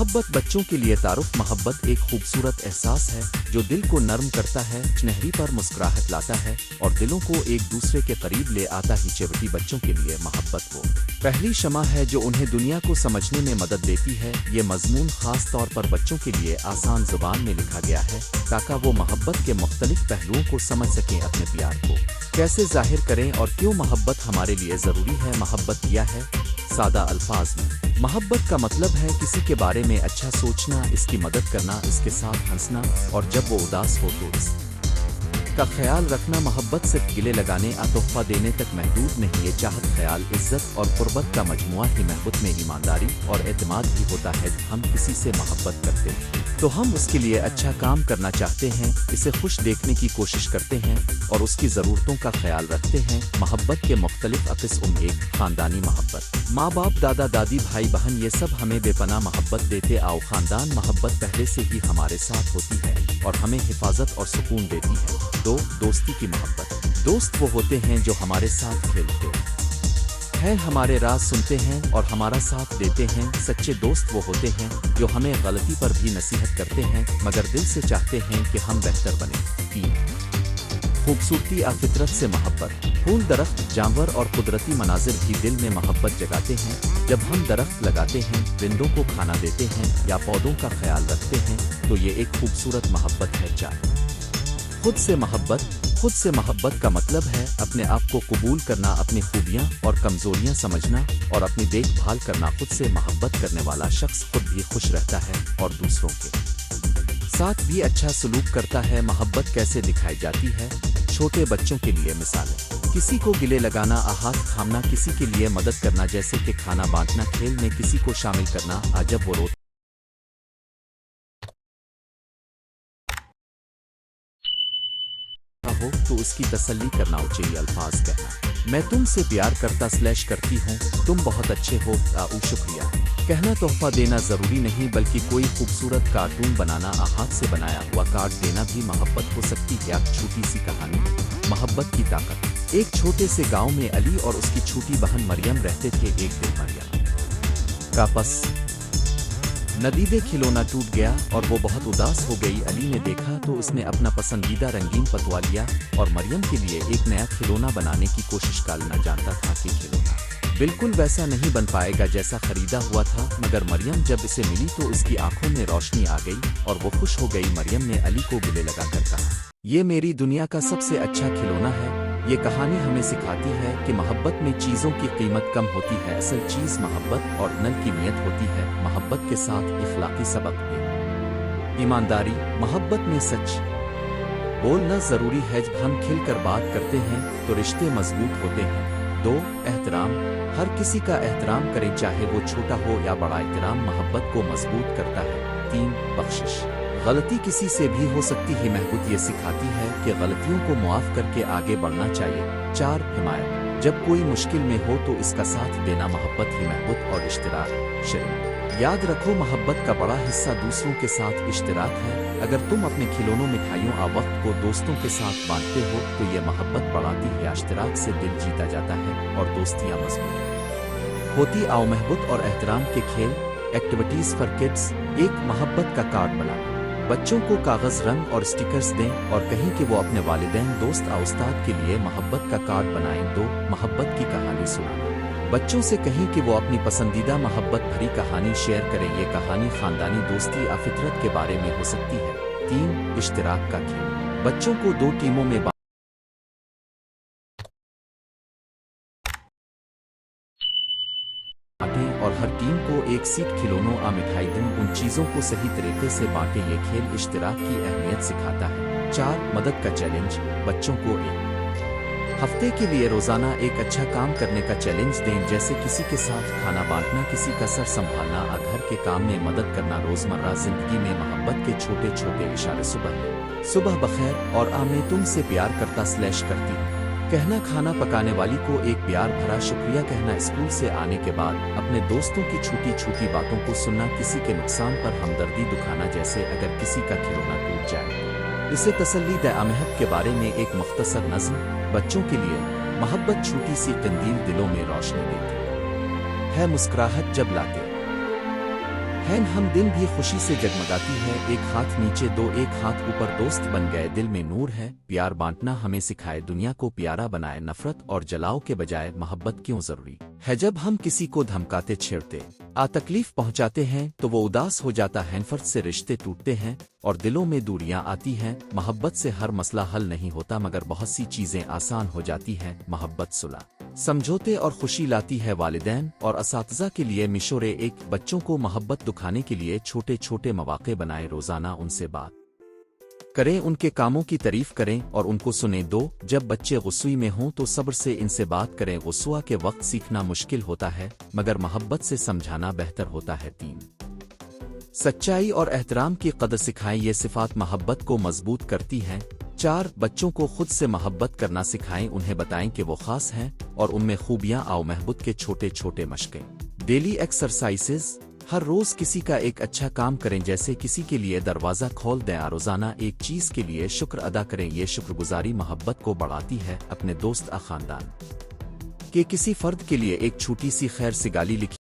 मोहब्बत बच्चों के लिए तारुफ मोहब्बत एक खूबसूरत एहसास है जो दिल को नर्म करता है, चेहरे पर मुस्कुराहट लाता है और दिलों को एक दूसरे के करीब ले आता ही। चेवटी बच्चों के लिए मोहब्बत वो पहली शमा है जो उन्हें दुनिया को समझने में मदद देती है। ये मजमून खास तौर पर बच्चों के लिए आसान जुबान में लिखा गया है ताकि वो मोहब्बत के मुख्तलिफ पहलुओं को समझ सकें। अपने प्यार को कैसे जाहिर करें और क्यों मोहब्बत हमारे लिए ज़रूरी है। मोहब्बत क्या है? सादा अल्फाज में मोहब्बत का मतलब है किसी के बारे में अच्छा सोचना, इसकी मदद करना, इसके साथ हंसना और जब वो उदास हो तो इसका ख्याल रखना। मोहब्बत सिर्फ गिले लगाने या तोहफा देने तक महदूद नहीं, ये चाहत, ख्याल, इज्जत और कुर्बत का मजमुआ ही। मोहब्बत में ईमानदारी और एतमाद भी होता है। हम किसी से मोहब्बत करते हैं तो हम उसके लिए अच्छा काम करना चाहते हैं, इसे खुश देखने की कोशिश करते हैं और उसकी ज़रूरतों का ख्याल रखते हैं। मोहब्बत के मुख्तलिफ अक़िस्म। एक ख़ानदानी मोहब्बत, माँ बाप, दादा दादी, भाई बहन, ये सब हमें बेपनाह मोहब्बत देते आओ। ख़ानदान मोहब्बत पहले से ही हमारे साथ होती है और हमें हिफाजत और सुकून देती है। दो, दोस्ती की मोहब्बत। दोस्त वो होते हैं जो हमारे साथ खेलते हैं, हमारे राज सुनते हैं और हमारा साथ देते हैं। सच्चे दोस्त वो होते हैं जो हमें गलती पर भी नसीहत करते हैं मगर दिल से चाहते हैं कि हम बेहतर बने। तीन, खूबसूरती और फितरत से मोहब्बत। फूल, दरख्त, जानवर और कुदरती मनाजिर भी दिल में मोहब्बत जगाते हैं। जब हम दरख्त लगाते हैं, परिंदों को खाना देते हैं या पौधों का ख्याल रखते हैं तो ये एक खूबसूरत मोहब्बत है। चार, खुद से मोहब्बत। खुद से मोहब्बत का मतलब है अपने आप को कबूल करना, अपनी खूबियाँ और कमजोरियाँ समझना और अपनी देखभाल करना। खुद से मोहब्बत करने वाला शख्स खुद भी खुश रहता है और दूसरों के साथ भी अच्छा सलूक करता है। मोहब्बत कैसे दिखाई जाती है? छोटे बच्चों के लिए मिसालें। किसी को गिले लगाना, हाथ थामना, किसी के लिए मदद करना जैसे कि खाना बांटना, खेल में किसी को शामिल करना, जब वो रोता हो तो उसकी तसल्ली करना। ऊंचे अल्फाज कहना, मैं तुमसे प्यार करता करती हूँ, तुम बहुत अच्छे हो, शुक्रिया कहना। तोहफा देना ज़रूरी नहीं बल्कि कोई खूबसूरत कार्टून बनाना, हाथ से बनाया हुआ कार्ड देना भी मोहब्बत हो सकती है। छोटी सी कहानी, मोहब्बत की ताकत। एक छोटे से गांव में अली और उसकी छोटी बहन मरियम रहते थे। एक दिन मरियम का पस नदीदे खिलौना टूट गया और वो बहुत उदास हो गई। अली ने देखा तो उसने अपना पसंदीदा रंगीन पतवा लिया और मरियम के लिए एक नया खिलौना बनाने की कोशिश करना जानता था कि खिलौना बिल्कुल वैसा नहीं बन पाएगा जैसा खरीदा हुआ था। मगर मरियम जब इसे मिली तो इसकी आंखों में रोशनी आ गई और वो खुश हो गई। मरियम ने अली को गले लगाकर कहा, ये मेरी दुनिया का सबसे अच्छा खिलौना है। ये कहानी हमें सिखाती है कि मोहब्बत में चीज़ों की कीमत कम होती है, असल चीज़ मोहब्बत और दिल की नीयत होती है। मोहब्बत के साथ इखलाकी सबक भी। ईमानदारी। मोहब्बत में सच बोलना ज़रूरी है। जब हम खिलकर बात करते हैं तो रिश्ते मजबूत होते हैं। दो, एहतराम। हर किसी का एहतराम करें, चाहे वो छोटा हो या बड़ा। एहतराम मोहब्बत को मजबूत करता है। तीन, बख्शिश। गलती किसी से भी हो सकती है, मोहब्बत ये सिखाती है कि गलतियों को मुआफ करके आगे बढ़ना चाहिए। चार, हिमायत। जब कोई मुश्किल में हो तो इसका साथ देना मोहब्बत ही। मोहब्बत और इश्तिराक। शरीक। याद रखो, मोहब्बत का बड़ा हिस्सा दूसरों के साथ इश्तिराक है। अगर तुम अपने खिलौनों, मिठाइयों और वक्त को दोस्तों के साथ बांटते हो तो ये मोहब्बत बढ़ाती है। इश्तिराक से दिल जीता जाता है और दोस्तियाँ मजबूत होती। आओ मोहब्बत और एहतराम के खेल, एक्टिविटीज़ फॉर किड्स। एक, मोहब्बत का कार्ड बनाना। बच्चों को कागज़, रंग और स्टिकर्स दें और कहें कि वो अपने वालिदैन, दोस्त और उस्ताद के लिए मोहब्बत का कार्ड बनाएं। दो, मोहब्बत की कहानी सुनाना। बच्चों से कहें कि वो अपनी पसंदीदा मोहब्बत भरी कहानी शेयर करें। ये कहानी ख़ानदानी, दोस्ती और फितरत के बारे में हो सकती है। तीन, इश्तिराक का खेल। बच्चों को दो टीमों में बांटें और हर टीम को एक सीट खिलौनों और मिठाई दें। उन चीज़ों को सही तरीके से बांटें। ये खेल इश्तिराक की अहमियत सिखाता है। चार, मदद का चैलेंज। बच्चों को एक हफ्ते के लिए रोज़ाना एक अच्छा काम करने का चैलेंज दें, जैसे किसी के साथ खाना बांटना, किसी का सर संभालना और घर के काम में मदद करना। रोज़मर्रा ज़िंदगी में मोहब्बत के छोटे छोटे इशारे, सुबह बखैर और मैं तुमसे प्यार करता करती हूँ कहना, खाना पकाने वाली को एक प्यार भरा शुक्रिया कहना, स्कूल से आने के बाद अपने दोस्तों की छोटी छोटी बातों को सुनना, किसी के नुकसान पर हमदर्दी दिखाना, जैसे अगर किसी का खिलौना टूट जाए इसे तसल्ली दे। महब के बारे में एक मुख्तसर नज़्म। बच्चों के लिए मोहब्बत छोटी सी कंदील दिलों में रोशनी देती है। मुस्कुराहट जब लाते है हम दिन भी खुशी से जगमगाती है, एक हाथ नीचे दो एक हाथ ऊपर, दोस्त बन गए दिल में नूर है, प्यार बांटना हमें सिखाए दुनिया को प्यारा बनाए, नफरत और जलाओ के बजाय मोहब्बत क्यों जरूरी है। जब हम किसी को धमकाते छेड़ते तकलीफ पहुंचाते हैं तो वो उदास हो जाता है, नफरत से रिश्ते टूटते हैं और दिलों में दूरियां आती हैं। मोहब्बत से हर मसला हल नहीं होता मगर बहुत सी चीजें आसान हो जाती हैं। मोहब्बत सुलह, समझौते और खुशी लाती है। वालिदैन और असातिज़ा के लिए मिशोरे एक, बच्चों को मोहब्बत दिखाने के लिए छोटे छोटे मौक़े बनाए, रोज़ाना उनसे बात करें, उनके कामों की तारीफ करें और उनको सुने। दो, जब बच्चे गुस्से में हों तो सब्र से इनसे बात करें, गुस्सा के वक्त सीखना मुश्किल होता है मगर मोहब्बत से समझाना बेहतर होता है। 3, सच्चाई और एहतराम की कदर सिखाएं, ये सिफात मोहब्बत को मजबूत करती हैं। 4, बच्चों को खुद से मोहब्बत करना सिखाएं, उन्हें बताएं कि वो खास हैं और उनमें खूबियां आओ। महबूब के छोटे छोटे मशक़ें, डेली एक्सरसाइजेज, हर रोज किसी का एक अच्छा काम करें, जैसे किसी के लिए दरवाज़ा खोल दें। रोज़ाना एक चीज़ के लिए शुक्र अदा करें, ये शुक्रगुजारी मोहब्बत को बढ़ाती है। अपने दोस्त खानदान के किसी फर्द के लिए एक छोटी सी खैर सिगाली लिखी।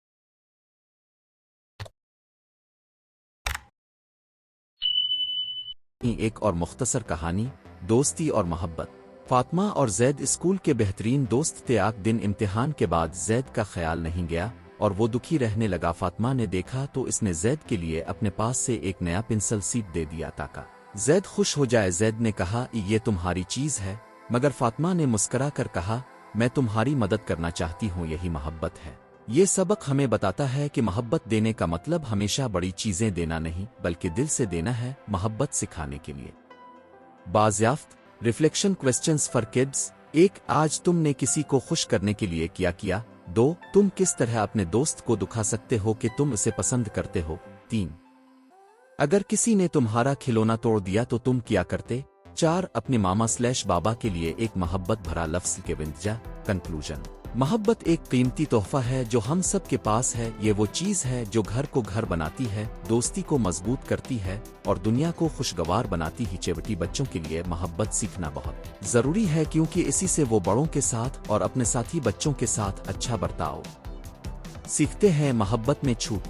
एक और मुख्तसर कहानी, दोस्ती और मोहब्बत। फातिमा और जैद स्कूल के बेहतरीन दोस्त थे। एक दिन इम्तिहान के बाद जैद का ख्याल नहीं गया और वो दुखी रहने लगा। फातिमा ने देखा तो इसने जैद के लिए अपने पास से एक नया पेंसिल सीट दे दिया ताकि जैद खुश हो जाए। जैद ने कहा, ये तुम्हारी चीज़ है, मगर फातिमा ने मुस्करा कर कहा, मैं तुम्हारी मदद करना चाहती हूँ, यही मोहब्बत है। ये सबक हमें बताता है कि मोहब्बत देने का मतलब हमेशा बड़ी चीज़ें देना नहीं बल्कि दिल से देना है। मोहब्बत सिखाने के लिए बाज़याफ्त रिफ्लेक्शन क्वेश्चंस फॉर किड्स। 1, आज तुमने किसी को खुश करने के लिए क्या किया? 2, तुम किस तरह अपने दोस्त को दुखा सकते हो कि तुम उसे पसंद करते हो? 3, अगर किसी ने तुम्हारा खिलौना तोड़ दिया तो तुम क्या करते? 4, अपने मामा/बाबा के लिए एक मोहब्बत भरा लफ्ज़ के विंतजा। कंक्लूजन, मोहब्बत एक कीमती तोहफा है जो हम सब के पास है। ये वो चीज़ है जो घर को घर बनाती है, दोस्ती को मजबूत करती है और दुनिया को खुशगवार बनाती है। चेवटी बच्चों के लिए मोहब्बत सीखना बहुत ज़रूरी है क्योंकि इसी से वो बड़ों के साथ और अपने साथी बच्चों के साथ अच्छा बर्ताव सीखते हैं। मोहब्बत में छूट,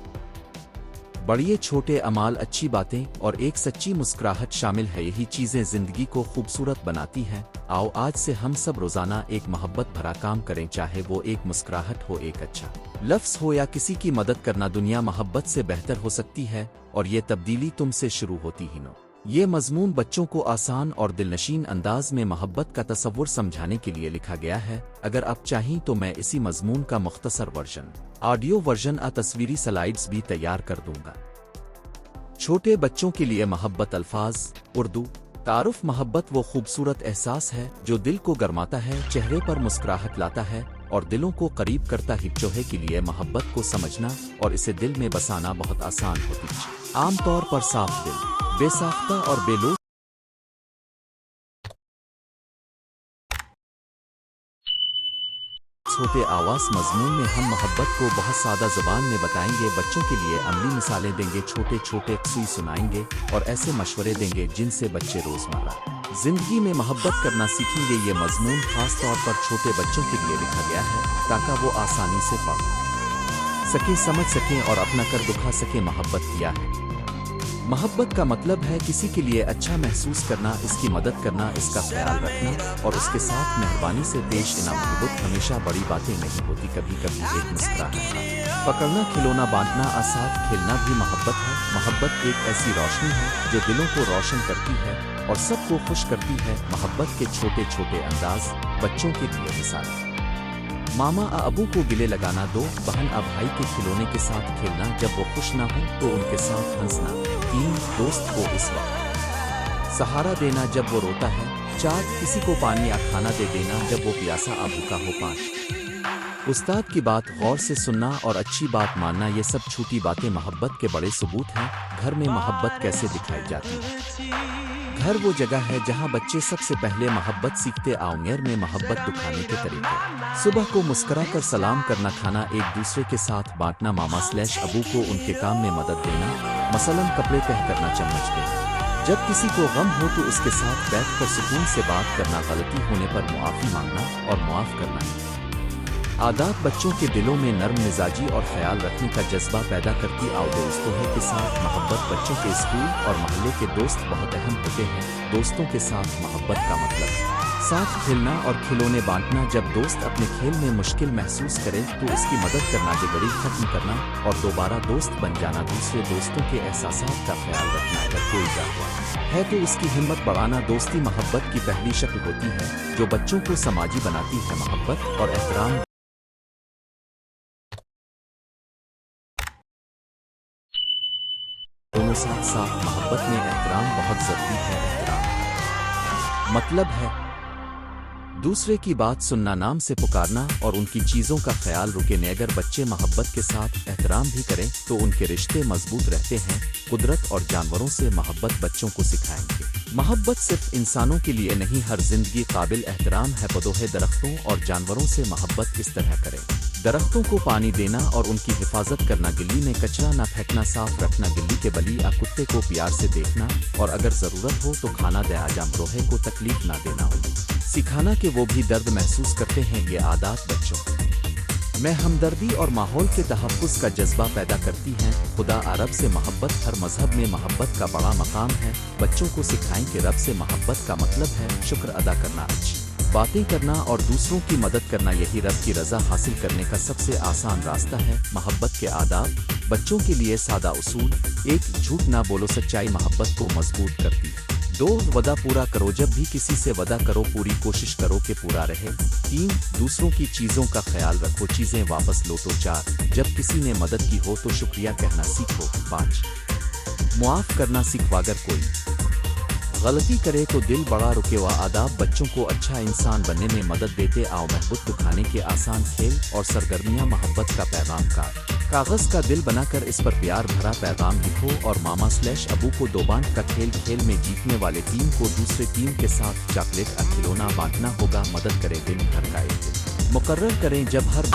बड़े छोटे अमाल, अच्छी बातें और एक सच्ची मुस्कुराहट शामिल है। यही चीज़ें ज़िंदगी को खूबसूरत बनाती हैं। आओ आज से हम सब रोज़ाना एक मोहब्बत भरा काम करें, चाहे वो एक मुस्कुराहट हो, एक अच्छा लफ्ज़ हो या किसी की मदद करना। दुनिया मोहब्बत से बेहतर हो सकती है और ये तब्दीली तुमसे शुरू होती ही नो। ये मज़मून बच्चों को आसान और दिलनशीन अंदाज में मोहब्बत का तसव्वुर समझाने के लिए लिखा गया है। अगर आप चाहें तो मैं इसी मज़मून का मुख्तसर वर्जन, ऑडियो वर्जन तस्वीरी स्लाइड्स भी तैयार कर दूंगा। छोटे बच्चों के लिए मोहब्बत अल्फाज। उर्दू तारुफ, मोहब्बत वो खूबसूरत एहसास है जो दिल को गरमाता है, चेहरे पर मुस्कुराहट लाता है और दिलों को करीब करता है। चोहे के लिए मोहब्बत को समझना और इसे दिल में बसाना बहुत आसान होती है। आमतौर पर साफ दिल, बेसाख्ता और बेलूस होते आवास मजमून में हम मोहब्बत को बहुत सादा ज़बान में बताएंगे। बच्चों के लिए अमली मिसालें देंगे, छोटे छोटे क़िस्से सुनाएंगे और ऐसे मशवरे देंगे जिनसे बच्चे रोज़मर्रा ज़िंदगी में मोहब्बत करना सीखेंगे। ये मजमून खास तौर पर छोटे बच्चों के लिए लिखा गया है ताकि वो आसानी से पढ़ सकें, समझ सकें और अपना कर दिखा सकें। मोहब्बत क्या है? मोहब्बत का मतलब है किसी के लिए अच्छा महसूस करना, इसकी मदद करना, इसका ख्याल रखना और उसके साथ मेहरबानी से पेश आना। मोहब्बत हमेशा बड़ी बातें नहीं होती, कभी कभी एक मुस्कुराहट, पकड़ना, खिलौना बांटना, साथ खेलना भी मोहब्बत है। मोहब्बत एक ऐसी रोशनी है जो दिलों को रोशन करती है और सबको खुश करती है। मोहब्बत के छोटे छोटे अंदाज बच्चों के लिए मिसाल, मामा अबू को गिले लगाना। 2, बहन भाई के खिलौने के साथ खेलना, जब वो खुश ना हो तो उनके साथ हंसना। 3, दोस्त को इस वक्त सहारा देना जब वो रोता है। 4, किसी को पानी या खाना दे देना जब वो प्यासा भूखा हो। 5, उस्ताद की बात गौर से सुनना और अच्छी बात मानना। ये सब छोटी बातें मोहब्बत के बड़े सबूत हैं। घर में मोहब्बत कैसे दिखाई जाती है? घर वो जगह है जहाँ बच्चे सबसे पहले मोहब्बत सीखते। आउनियर में मोहब्बत दिखाने के तरीके, सुबह को मुस्कुरा कर सलाम करना, खाना एक दूसरे के साथ बांटना, मामा/अबू को उनके काम में मदद देना, मसलन कपड़े तह करना, चम्मच देना। जब किसी को गम हो तो उसके साथ बैठकर सुकून से बात करना, गलती होने पर मुआफ़ी मांगना और मुआफ़ करना। आदत बच्चों के दिलों में नर्म मिजाजी और ख्याल रखने का जज्बा पैदा करती। आओ दोस्तों के साथ मोहब्बत। बच्चों के स्कूल और मोहल्ले के दोस्त बहुत अहम होते हैं। दोस्तों के साथ मोहब्बत का मतलब साथ खेलना और खिलौने बांटना। जब दोस्त अपने खेल में मुश्किल महसूस करे तो उसकी मदद करना, जिगरी खत्म करना और दोबारा दोस्त बन जाना। दूसरे दोस्तों के एहसासात का ख्याल रखना। अगर कोई हुआ है तो उसकी हिम्मत बढ़ाना। दोस्ती मोहब्बत की पहली शक्ल होती है जो बच्चों को समाजी बनाती है। मोहब्बत और एहतराम दोनों साथ साथ। मोहब्बत में एहतराम बहुत जरूरी है। एहतराम मतलब है दूसरे की बात सुनना, नाम से पुकारना और उनकी चीज़ों का ख्याल रुके। अगर बच्चे मोहब्बत के साथ एहतराम भी करें तो उनके रिश्ते मजबूत रहते हैं। कुदरत और जानवरों से मोहब्बत बच्चों को सिखाएंगे। मोहब्बत सिर्फ इंसानों के लिए नहीं, हर जिंदगी काबिल एहतराम है। पौधों, दरख्तों और जानवरों से मोहब्बत इस तरह करें। दरख्तों को पानी देना और उनकी हिफाजत करना। गिल्ली में कचरा न फेंकना, साफ रखना गिल्ली के बली। या कुत्ते को प्यार से देखना और अगर ज़रूरत हो तो खाना दे। जामरोहे को तकलीफ ना देना, सिखाना कि वो भी दर्द महसूस करते हैं। ये आदत बच्चों में हमदर्दी और माहौल के तहफ़्फ़ुज़ का जज्बा पैदा करती हैं। खुदा अरब से मोहब्बत। हर मजहब में मोहब्बत का बड़ा मकाम है। बच्चों को सिखाएं कि रब से मोहब्बत का मतलब है शुक्र अदा करना, अच्छी बातें करना और दूसरों की मदद करना। यही रब की रज़ा हासिल करने का सबसे आसान रास्ता है। मोहब्बत के आदाब बच्चों के लिए सादा उसूल। 1. झूठ ना बोलो, सच्चाई मोहब्बत को मजबूत करती है। 2. वदा पूरा करो, जब भी किसी से वदा करो पूरी कोशिश करो कि पूरा रहे। 3. दूसरों की चीज़ों का ख्याल रखो, चीज़ें वापस लो तो। 4. जब किसी ने मदद की हो तो शुक्रिया कहना सीखो। 5. मुआफ़ करना सीखो, अगर कोई गलती करे तो दिल बड़ा रुके। व आदाब बच्चों को अच्छा इंसान बनने में मदद देते। आओ महबूब दिखाने के आसान खेल और सरगर्मियाँ। मोहब्बत का पैगाम कागज़ का दिल बनाकर इस पर प्यार भरा पैगाम लिखो और मामा/अबू को दोबांट का खेल। खेल में जीतने वाले टीम को दूसरे टीम के साथ चॉकलेट और खिलौना बांटना होगा। मदद करें, दिन भर का एक दिन मुकर्रर करें जब हर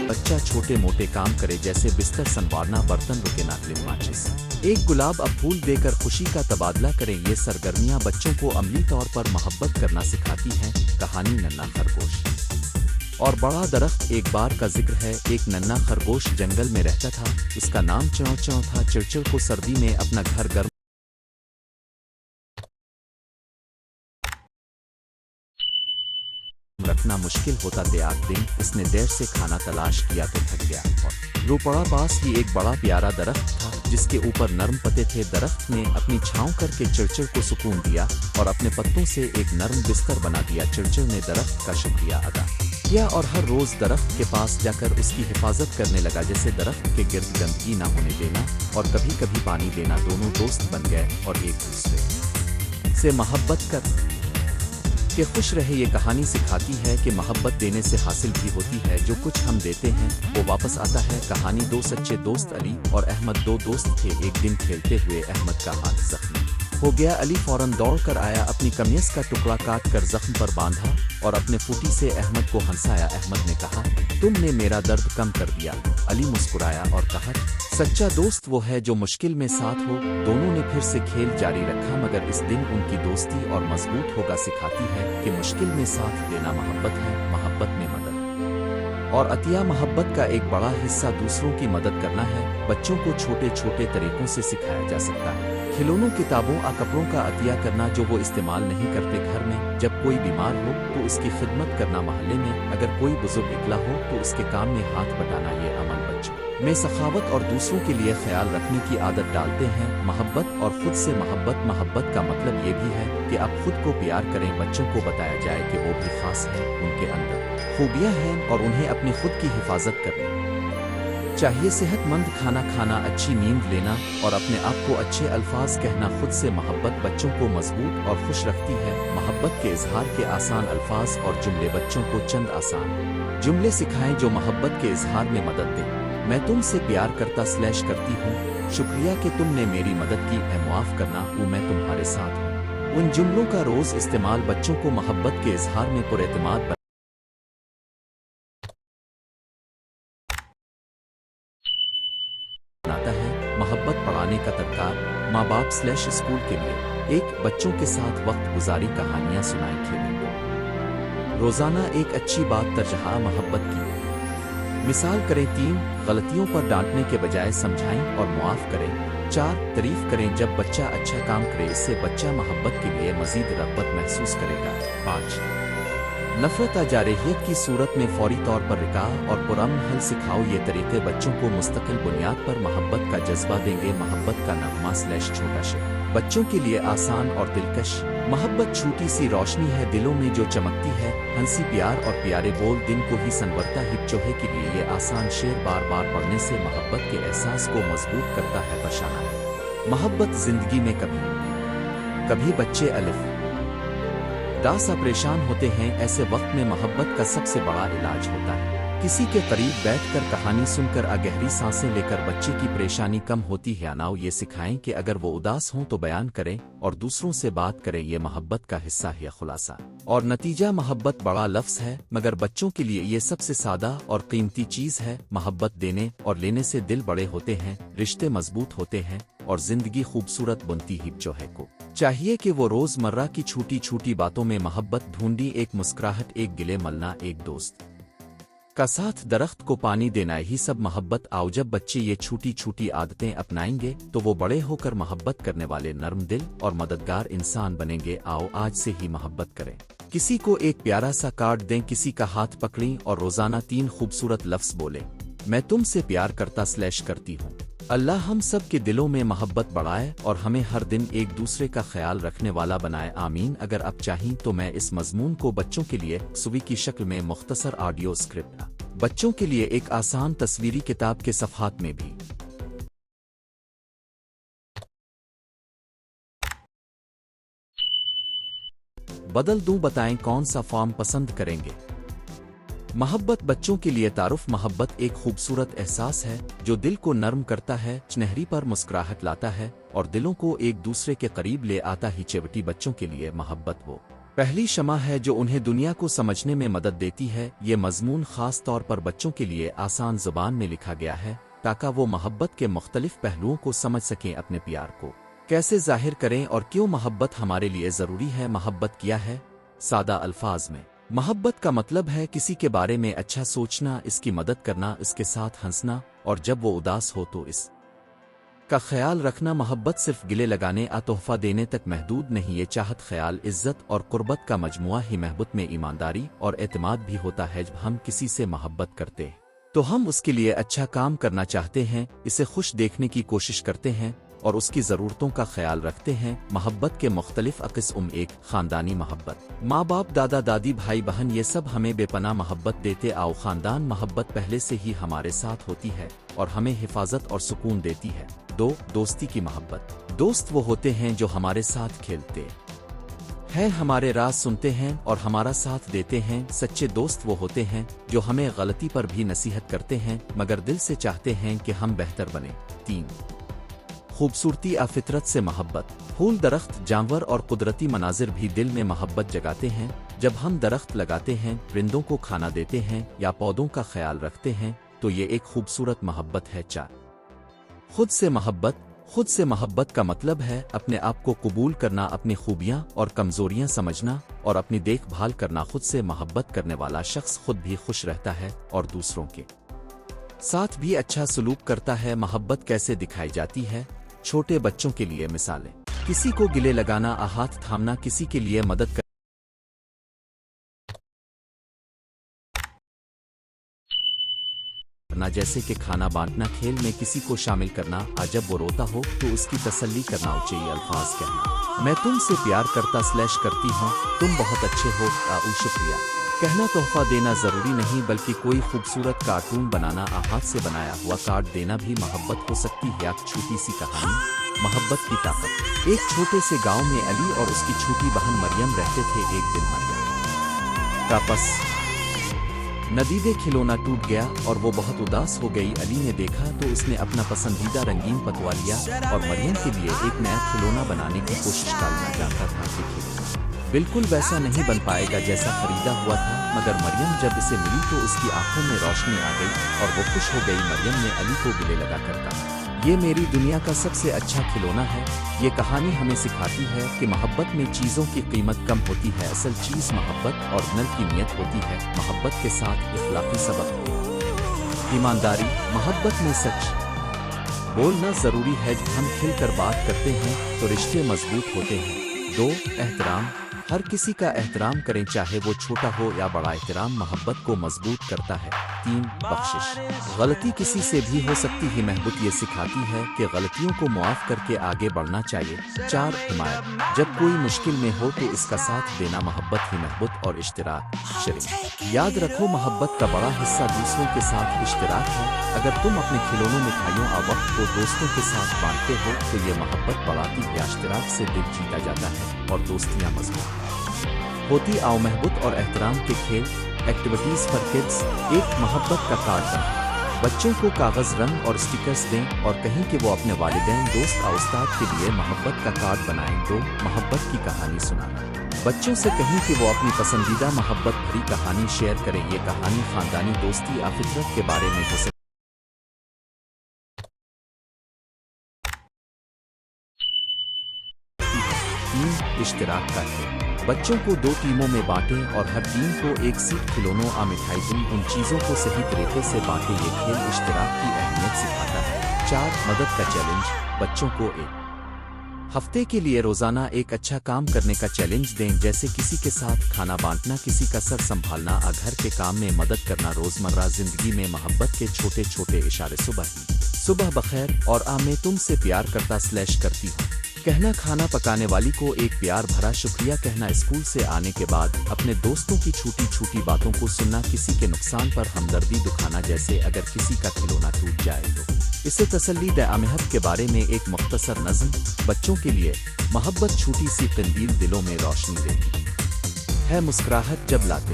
बच्चा छोटे मोटे काम करे, जैसे बिस्तर संवारना, बर्तन रुके नाखले माचिस। एक गुलाब अब फूल देकर खुशी का तबादला करें। ये सरगर्मियां बच्चों को अमली तौर पर मोहब्बत करना सिखाती हैं। कहानी नन्हा खरगोश और बड़ा दरख्त। एक बार का जिक्र है, एक नन्हा खरगोश जंगल में रहता था। उसका नाम चौ चौ था। चिड़चिड़ को सर्दी में अपना घर गर्म रखना मुश्किल होता थे। आठ दिन उसने देर से खाना तलाश किया तो थक गया और रो पड़ा। पास ही एक बड़ा प्यारा दरख्त था जिसके ऊपर नरम पत्ते थे। दरख्त ने अपनी छांव करके चिड़चिड़ को सुकून दिया और अपने पत्तों से एक नरम बिस्तर बना दिया। चिड़चिड़ ने दरख्त का शुक्रिया अदा किया और हर रोज दरख्त के पास जाकर उसकी हिफाजत करने लगा, जैसे दरख्त के गिर्द गंदगी ना होने देना और कभी कभी पानी देना। दोनों दोस्त बन गए और एक दूसरे से मोहब्बत कर के खुश रहे। ये कहानी सिखाती है कि मोहब्बत देने से हासिल भी होती है। जो कुछ हम देते हैं वो वापस आता है। कहानी दो सच्चे दोस्त। अली और अहमद दो दोस्त थे। एक दिन खेलते हुए अहमद का हाथ जख्मी हो गया। अली फौरन दौड़ कर आया, अपनी कमीज का टुकड़ा काट कर जख्म पर बांधा और अपने फूटी से अहमद को हंसाया। अहमद ने कहा, तुमने मेरा दर्द कम कर दिया। अली मुस्कुराया और कहा, सच्चा दोस्त वो है जो मुश्किल में साथ हो। दोनों ने फिर से खेल जारी रखा, मगर इस दिन उनकी दोस्ती और मजबूत होगा। सिखाती है कि मुश्किल में साथ देना मोहब्बत है। मोहब्बत में मदद और अतिया। मोहब्बत का एक बड़ा हिस्सा दूसरों की मदद करना है। बच्चों को छोटे छोटे तरीकों से सिखाया जा सकता है। खिलौनों, किताबों और कपड़ों का अतिया करना जो वो इस्तेमाल नहीं करते। घर में जब कोई बीमार हो तो उसकी खिदमत करना। मोहल्ले में अगर कोई बुजुर्ग इकला हो तो उसके काम में हाथ बटाना। ये अमल बच्चों में सखावत और दूसरों के लिए ख्याल रखने की आदत डालते हैं। मोहब्बत और खुद से मोहब्बत। मोहब्बत का मतलब ये भी है कि आप खुद को प्यार करें। बच्चों को बताया जाए कि वो भी खास है, उनके अंदर खूबियां हैं और उन्हें अपनी खुद की हिफाजत करनी चाहिए। सेहतमंद खाना खाना, अच्छी नींद लेना और अपने आप को अच्छे अल्फाज कहना। खुद से मोहब्बत बच्चों को मजबूत और खुश रखती है। मोहब्बत के इजहार के आसान अल्फाज और जुमले। बच्चों को चंद आसान जुमले सिखाएं जो मोहब्बत के इजहार में मदद दें। मैं तुमसे प्यार करती हूँ, शुक्रिया कि तुमने मेरी मदद की, माफ करना, वो मैं तुम्हारे साथ हूँ। उन जुमलों का रोज इस्तेमाल बच्चों को मोहब्बत के इजहार में पुरएतमाद बनाता है। मोहब्बत पढ़ाने बनाने का तत्कार माँ बाप स्लैश स्कूल के लिए एक बच्चों के साथ वक्त गुजारी कहानियाँ सुनाई खेलें। रोजाना एक अच्छी बात तरजहा मोहब्बत की मिसाल करें। 3 गलतियों पर डांटने के बजाय समझाएं और मुआफ करें। 4 तारीफ करें जब बच्चा अच्छा काम करे, इससे बच्चा मोहब्बत के लिए मजीद रग़बत महसूस करेगा। 5 नफरत जारहियत की सूरत में फौरी तौर पर रिकाह और पुरअमन हल सिखाओ। ये तरीके बच्चों को मुस्तकिल बुनियाद पर मोहब्बत का जज्बा देंगे। मोहब्बत का नगमा स्लैश छोटा शेर बच्चों के लिए आसान और दिलकश। मोहब्बत छोटी सी रोशनी है दिलों में जो चमकती है, हंसी प्यार और प्यारे बोल दिन को ही संवरता है। चोहे के लिए ये आसान शेर बार बार पढ़ने से मोहब्बत के एहसास को मजबूत करता है। बशाना है मोहब्बत जिंदगी में कभी बच्चे अलिफ दासा परेशान होते हैं। ऐसे वक्त में मोहब्बत का सबसे बड़ा इलाज होता है किसी के करीब बैठकर कहानी सुनकर गहरी सांसें लेकर बच्चे की परेशानी कम होती है। अनाव ये सिखाएं कि अगर वो उदास हों तो बयान करें और दूसरों से बात करें। ये मोहब्बत का हिस्सा है। खुलासा और नतीजा मोहब्बत बड़ा लफ्ज़ है मगर बच्चों के लिए ये सबसे सादा और कीमती चीज़ है। मोहब्बत देने और लेने से दिल बड़े होते हैं, रिश्ते मजबूत होते हैं और जिंदगी खूबसूरत बनती है। चोहे को चाहिए कि वो रोज़मर्रा की छोटी छोटी बातों में मोहब्बत ढूंढी। एक मुस्कुराहट, एक गिले मलना, एक दोस्त का साथ, दरख्त को पानी देना, ही सब मोहब्बत। आओ जब बच्चे ये छोटी छोटी आदतें अपनाएंगे तो वो बड़े होकर मोहब्बत करने वाले नर्म दिल और मददगार इंसान बनेंगे। आओ आज से ही मोहब्बत करें। किसी को एक प्यारा सा कार्ड दें, किसी का हाथ पकड़ें और रोजाना 3 खूबसूरत लफ्ज़ बोलें, मैं तुमसे प्यार करता स्लैश करती हूँ। अल्लाह हम सब के दिलों में मोहब्बत बढ़ाए और हमें हर दिन एक दूसरे का ख्याल रखने वाला बनाए। आमीन। अगर आप चाहें तो मैं इस मजमून को बच्चों के लिए सुवी की शक्ल में मुख्तसर ऑडियो स्क्रिप्ट, बच्चों के लिए एक आसान तस्वीरी किताब के सफ़हात में भी बदल दूं। बताएं कौन सा फॉर्म पसंद करेंगे। मोहब्बत बच्चों के लिए तारुफ। मोहब्बत एक खूबसूरत एहसास है जो दिल को नर्म करता है, चेहरे पर मुस्कुराहट लाता है और दिलों को एक दूसरे के करीब ले आता ही। चेवटी बच्चों के लिए मोहब्बत वो पहली शमा है जो उन्हें दुनिया को समझने में मदद देती है। ये मजमून खास तौर पर बच्चों के लिए आसान ज़ुबान में लिखा गया है ताकि वो मोहब्बत के मुख्तलिफ पहलुओं को समझ सकें, अपने प्यार को कैसे जाहिर करें और क्यों मोहब्बत हमारे लिए ज़रूरी है। मोहब्बत क्या है? सादा अल्फाज में मोहब्बत का मतलब है किसी के बारे में अच्छा सोचना, इसकी मदद करना, इसके साथ हंसना और जब वो उदास हो तो इस का ख्याल रखना। मोहब्बत सिर्फ गिले लगाने या तोहफा देने तक महदूद नहीं, ये चाहत, ख्याल, इज्जत और कुर्बत का मजमुआ ही। मोहब्बत में ईमानदारी और एतमाद भी होता है। जब हम किसी से मोहब्बत करते हैं तो हम उसके लिए अच्छा काम करना चाहते हैं, इसे खुश देखने की कोशिश करते हैं और उसकी ज़रूरतों का ख्याल रखते हैं। मोहब्बत के मुख्तलिफ अक़िस्म, एक ख़ानदानी मोहब्बत, माँ बाप, दादा दादी, भाई बहन, ये सब हमें बेपनाह मोहब्बत देते। आओ ख़ानदान मोहब्बत पहले से ही हमारे साथ होती है और हमें हिफाजत और सुकून देती है। 2 दोस्ती की मोहब्बत। दोस्त वो होते हैं जो हमारे साथ खेलते हैं, हमारे राज सुनते हैं और हमारा साथ देते हैं। सच्चे दोस्त वो होते हैं जो हमें गलती पर भी नसीहत करते हैं मगर दिल से चाहते हैं कि हम बेहतर बने। 3 खूबसूरती आ फितरत से मोहब्बत। फूल, दरख्त, जानवर और कुदरती मनाजिर भी दिल में मोहब्बत जगाते हैं। जब हम दरख्त लगाते हैं, परिंदों को खाना देते हैं या पौधों का ख्याल रखते हैं तो ये एक खूबसूरत मोहब्बत है। 4 खुद से मोहब्बत। खुद से मोहब्बत का मतलब है अपने आप को कबूल करना, अपनी खूबियाँ और कमजोरियाँ समझना और अपनी देखभाल करना। खुद से मोहब्बत करने वाला शख्स खुद भी खुश रहता है और दूसरों के साथ भी अच्छा सलूक करता है। मोहब्बत कैसे दिखाई जाती है? छोटे बच्चों के लिए मिसालें, किसी को गिले लगाना, हाथ थामना, किसी के लिए मदद करना जैसे कि खाना बांटना, खेल में किसी को शामिल करना, जब वो रोता हो तो उसकी तसल्ली करना। ऊंचे अल्फाज कहना, मैं तुमसे प्यार करता स्लैश करती हूँ, तुम बहुत अच्छे हो, शुक्रिया कहना। तोहफा देना ज़रूरी नहीं बल्कि कोई खूबसूरत कार्टून बनाना, हाथ से बनाया हुआ कार्ड देना भी मोहब्बत हो सकती है। एक छोटी सी कहानी, मोहब्बत की ताकत। एक छोटे से गांव में अली और उसकी छोटी बहन मरियम रहते थे। एक दिन मरियम का बस नदीदे खिलौना टूट गया और वो बहुत उदास हो गई। अली ने देखा तो उसने अपना पसंदीदा रंगीन पतवा लिया और मरियम के लिए एक नया खिलौना बनाने की कोशिश करना चाहता था कि खिलौना बिल्कुल वैसा नहीं बन पाएगा जैसा खरीदा हुआ था, मगर मरियम जब इसे मिली तो उसकी आंखों में रोशनी आ गई और वो खुश हो गई। मरियम ने अली को गले लगाकर कहा, یہ میری دنیا کا سب سے اچھا کھلونا ہے۔ یہ کہانی ہمیں سکھاتی ہے کہ محبت میں چیزوں کی قیمت کم ہوتی ہے، اصل چیز محبت اور دل کی نیت ہوتی ہے۔ محبت کے ساتھ اخلاقی سبق، ایمانداری، محبت میں سچ بولنا ضروری ہے۔ جب ہم کھل کر بات کرتے ہیں تو رشتے مضبوط ہوتے ہیں۔ 2. احترام، ہر کسی کا احترام کریں، چاہے وہ چھوٹا ہو یا بڑا۔ احترام محبت کو مضبوط کرتا ہے۔ 3. بخشش، غلطی کسی سے بھی ہو سکتی ہے، محبت یہ سکھاتی ہے کہ غلطیوں کو معاف کر کے آگے بڑھنا چاہیے۔ 4. حمایت، جب کوئی مشکل میں ہو تو اس کا ساتھ دینا محبت ہی۔ محبت اور اشتراک، شریک، یاد رکھو محبت کا بڑا حصہ دوسروں کے ساتھ اشتراک ہے۔ اگر تم اپنے کھلونوں، مٹھائیوں اور وقت کو دوستوں کے ساتھ بانٹتے ہو تو یہ محبت بڑھاتی ہے۔ اشتراک سے دل جیتا جاتا ہے اور دوستیاں مضبوط ہوتی۔ آؤ محبت اور احترام کے کھیل، ایکٹیویٹیز فار کڈز۔ 1. محبت کا کارڈ بنائیں، بچوں کو کاغذ، رنگ اور سٹیکرز دیں اور کہیں کہ وہ اپنے والدین، دوست اور استاد کے لیے محبت کا کارڈ بنائیں۔ 2. محبت کی کہانی سنانا، بچوں سے کہیں کہ وہ اپنی پسندیدہ محبت بھری کہانی شیئر کریں۔ یہ کہانی خاندانی دوستی اور فطرت کے بارے میں ہو سکتی ہے۔ 3. اشتراک کا کھیل، بچوں کو 2 ٹیموں میں بانٹیں اور ہر ٹیم کو ایک سیٹ کھلونوں اور مٹھائی دیں۔ ان چیزوں کو صحیح طریقے سے بانٹیں۔ یہ کھیل اشتراک کی اہمیت سکھاتا ہے۔ 4. مدد کا چیلنج، بچوں کو ایک ہفتے کے لیے روزانہ ایک اچھا کام کرنے کا چیلنج دیں، جیسے کسی کے ساتھ کھانا بانٹنا، کسی کا سر سنبھالنا اور گھر کے کام میں مدد کرنا۔ روزمرہ زندگی میں محبت کے چھوٹے چھوٹے اشارے، صبح بخیر اور میں تم سے پیار کرتی ہوں کہنا، کھانا پکانے والی کو ایک پیار بھرا شکریہ کہنا، اسکول سے آنے کے بعد اپنے دوستوں کی چھوٹی چھوٹی باتوں کو سننا، کسی کے نقصان پر ہمدردی دکھانا، جیسے اگر کسی کا کھلونا ٹوٹ جائے تو اسے تسلی دے۔ محبت کے بارے میں ایک مختصر نظم، بچوں کے لیے محبت چھوٹی سی قندیل دلوں میں روشنی دیتی ہے، مسکراہٹ جب لاتے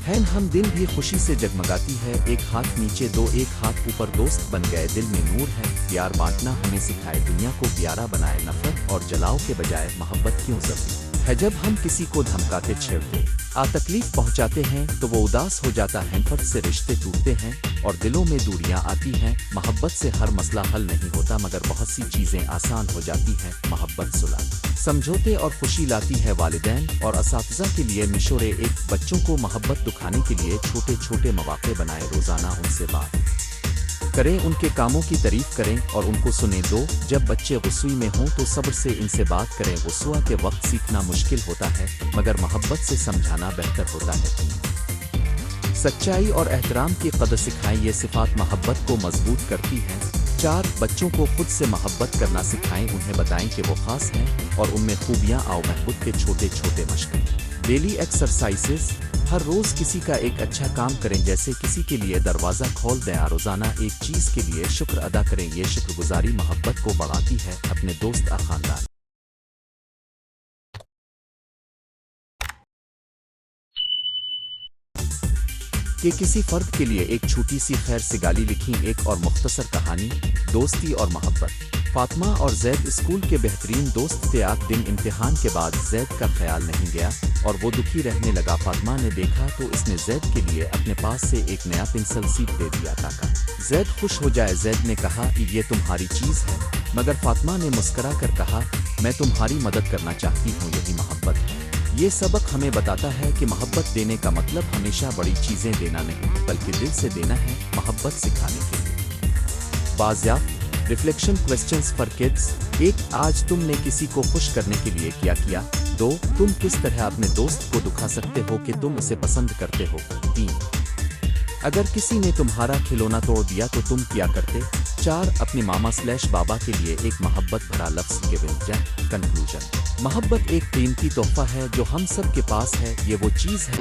ہیں ہم دل بھی خوشی سے جگمگاتی ہے، ایک ہاتھ نیچے دو ایک ہاتھ اوپر، دوست بن گئے دل میں نور ہے، پیار بانٹنا ہمیں سکھائے دنیا کو پیارا بنائے، نفرت اور جلاؤ کے بجائے محبت کیوں ضروری ہے۔ جب ہم کسی کو دھمکاتے، چھیڑتے تکلیف پہنچاتے ہیں تو وہ اداس ہو جاتا ہے، نفرت سے رشتے ٹوٹتے ہیں اور دلوں میں دوریاں آتی ہیں۔ محبت سے ہر مسئلہ حل نہیں ہوتا مگر بہت سی چیزیں آسان ہو جاتی ہیں۔ محبت صلح، سمجھوتے اور خوشی لاتی ہے، والدین اور اساتذہ کے لیے مشورے، ایک بچوں کو محبت دکھانے کے لیے چھوٹے چھوٹے مواقع بنائیں، روزانہ ان سے بات کریں، ان کے کاموں کی تعریف کریں اور ان کو سنیں۔ 2. جب بچے غصے میں ہوں تو صبر سے ان سے بات کریں، غصہ کے وقت سیکھنا مشکل ہوتا ہے مگر محبت سے سمجھانا بہتر ہوتا ہے۔ سچائی اور احترام کی قدر سکھائیں، یہ صفات محبت کو مضبوط کرتی ہیں۔ 4. بچوں کو خود سے محبت کرنا سکھائیں، انہیں بتائیں کہ وہ خاص ہیں اور ان میں خوبیاں آؤ محبت کے چھوٹے چھوٹے مشق، ڈیلی ایکسرسائزز، ہر روز کسی کا ایک اچھا کام کریں، جیسے کسی کے لیے دروازہ کھول دیں، روزانہ ایک چیز کے لیے شکر ادا کریں، یہ شکر گزاری محبت کو بڑھاتی ہے۔ اپنے دوست اور خاندان کہ کسی فرد کے لیے ایک چھوٹی سی خیر سگالی لکھیں، ایک اور مختصر کہانی، دوستی اور محبت۔ فاطمہ اور زید اسکول کے بہترین دوست تھے، ایک دن امتحان کے بعد زید کا خیال نہیں گیا اور وہ دکھی رہنے لگا، فاطمہ نے دیکھا تو اس نے زید کے لیے اپنے پاس سے ایک نیا پنسل سیٹ دے دیا تاکہ زید خوش ہو جائے۔ زید نے کہا یہ تمہاری چیز ہے، مگر فاطمہ نے مسکرا کر کہا میں تمہاری مدد کرنا چاہتی ہوں، یہی محبت ہے۔ یہ سبق ہمیں بتاتا ہے کہ محبت دینے کا مطلب ہمیشہ بڑی چیزیں دینا نہیں بلکہ دل سے دینا ہے، محبت سکھانے کے لیے۔ بازیافت ریفلیکشن کوسچنز فار کڈز۔ 1. آج تم نے کسی کو خوش کرنے کے لیے کیا کیا؟ 2. تم کس طرح اپنے دوست کو دکھا سکتے ہو کہ تم اسے پسند کرتے ہو؟ 3. اگر کسی نے تمہارا کھلونا توڑ دیا تو تم کیا کرتے؟ 4. اپنی ماما/بابا کے لیے ایک محبت بھرا لفظ کنکلوژن۔ محبت ایک قیمتی تحفہ ہے جو ہم سب کے پاس ہے، یہ وہ چیز ہے